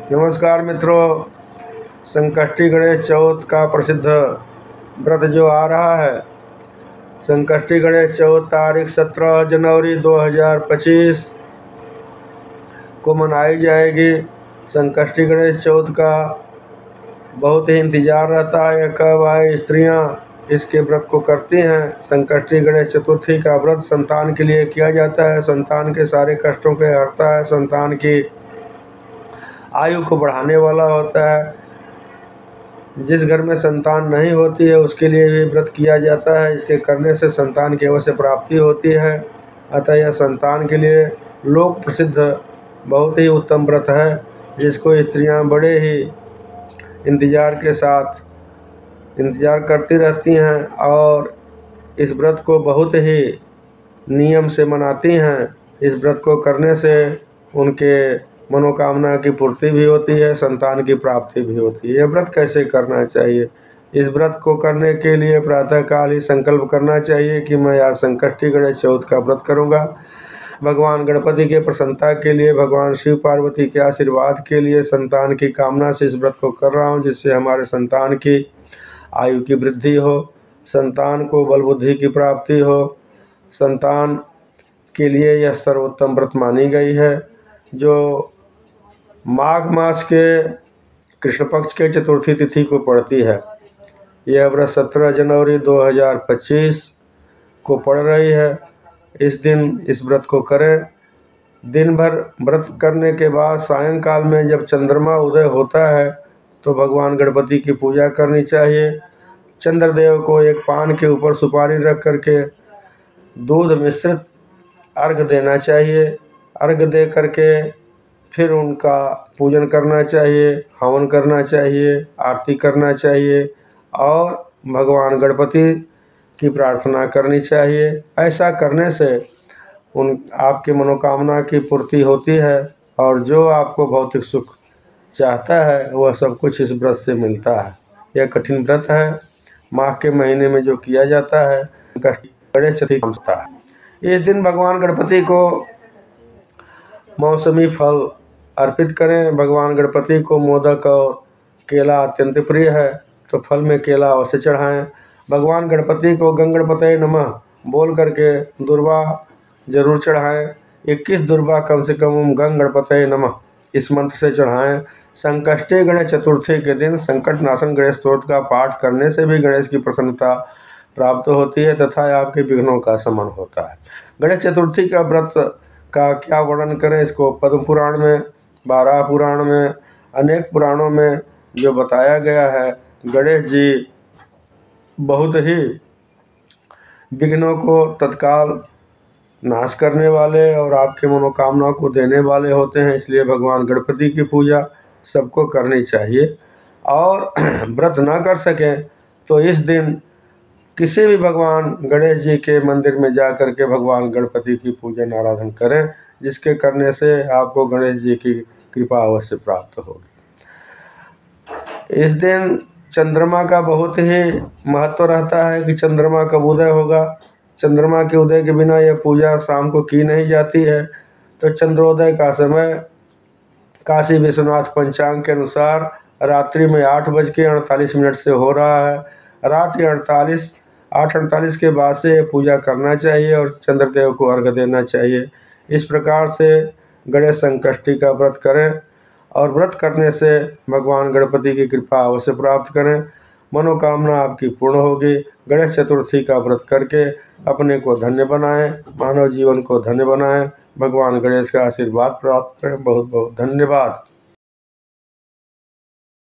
नमस्कार मित्रों, संकष्टी गणेश चौथ का प्रसिद्ध व्रत जो आ रहा है, संकष्टी गणेश चौथ तारीख 17 जनवरी 2025 को मनाई जाएगी। संकष्टी गणेश चौथ का बहुत ही इंतज़ार रहता है, कब आए स्त्रियां इसके व्रत को करती हैं। संकष्टी गणेश चतुर्थी का व्रत संतान के लिए किया जाता है, संतान के सारे कष्टों के हरता है, संतान की आयु को बढ़ाने वाला होता है। जिस घर में संतान नहीं होती है उसके लिए भी व्रत किया जाता है, इसके करने से संतान की अवश्य प्राप्ति होती है। अतः यह संतान के लिए लोक प्रसिद्ध बहुत ही उत्तम व्रत है, जिसको स्त्रियां बड़े ही इंतज़ार के साथ इंतज़ार करती रहती हैं और इस व्रत को बहुत ही नियम से मनाती हैं। इस व्रत को करने से उनके मनोकामना की पूर्ति भी होती है, संतान की प्राप्ति भी होती है। यह व्रत कैसे करना चाहिए? इस व्रत को करने के लिए प्रातःकाल ही संकल्प करना चाहिए कि मैं आज संकष्टी गणेश चौथ का व्रत करूंगा। भगवान गणपति के प्रसन्नता के लिए, भगवान शिव पार्वती के आशीर्वाद के लिए, संतान की कामना से इस व्रत को कर रहा हूँ, जिससे हमारे संतान की आयु की वृद्धि हो, संतान को बल बुद्धि की प्राप्ति हो। संतान के लिए यह सर्वोत्तम व्रत मानी गई है, जो माघ मास के कृष्ण पक्ष के चतुर्थी तिथि को पड़ती है। यह व्रत 17 जनवरी 2025 को पड़ रही है। इस दिन इस व्रत को करें। दिन भर व्रत करने के बाद सायंकाल में जब चंद्रमा उदय होता है तो भगवान गणपति की पूजा करनी चाहिए। चंद्रदेव को एक पान के ऊपर सुपारी रख करके दूध मिश्रित अर्घ देना चाहिए। अर्घ दे करके फिर उनका पूजन करना चाहिए, हवन करना चाहिए, आरती करना चाहिए और भगवान गणपति की प्रार्थना करनी चाहिए। ऐसा करने से आपकी मनोकामना की पूर्ति होती है और जो आपको भौतिक सुख चाहता है वह सब कुछ इस व्रत से मिलता है। यह कठिन व्रत है, माघ के महीने में जो किया जाता है, गणेश चतुर्थी होता है। इस दिन भगवान गणपति को मौसमी फल अर्पित करें। भगवान गणपति को मोदक और केला अत्यंत प्रिय है, तो फल में केला अवश्य चढ़ाएं। भगवान गणपति को गंगणपतये नमः बोल करके दुर्वा जरूर चढ़ाएं। 21 दुर्वा कम से कम गंगणपतये नमः इस मंत्र से चढ़ाएं। संकष्टी गणेश चतुर्थी के दिन संकट नाशन गणेश स्तोत्र का पाठ करने से भी गणेश की प्रसन्नता प्राप्त होती है तथा आपके विघ्नों का शमन होता है। गणेश चतुर्थी का व्रत का क्या वर्णन करें? इसको पद्म पुराण में, 12 पुराण में, अनेक पुराणों में जो बताया गया है, गणेश जी बहुत ही विघ्नों को तत्काल नाश करने वाले और आपके मनोकामना को देने वाले होते हैं। इसलिए भगवान गणपति की पूजा सबको करनी चाहिए। और व्रत ना कर सकें तो इस दिन किसी भी भगवान गणेश जी के मंदिर में जा कर के भगवान गणपति की पूजन आराधना करें, जिसके करने से आपको गणेश जी की कृपा अवश्य प्राप्त होगी। इस दिन चंद्रमा का बहुत ही महत्व रहता है कि चंद्रमा कब उदय होगा। चंद्रमा के उदय के बिना यह पूजा शाम को की नहीं जाती है। तो चंद्रोदय का समय काशी विश्वनाथ पंचांग के अनुसार रात्रि में 8:48 से हो रहा है। रात्रि 8:48 के बाद से पूजा करना चाहिए और चंद्रदेव को अर्घ्य देना चाहिए। इस प्रकार से गणेश संकष्टी का व्रत करें और व्रत करने से भगवान गणपति की कृपा अवश्य प्राप्त करें। मनोकामना आपकी पूर्ण होगी। गणेश चतुर्थी का व्रत करके अपने को धन्य बनाएं, मानव जीवन को धन्य बनाएं। भगवान गणेश का आशीर्वाद प्राप्त करें। बहुत बहुत धन्यवाद।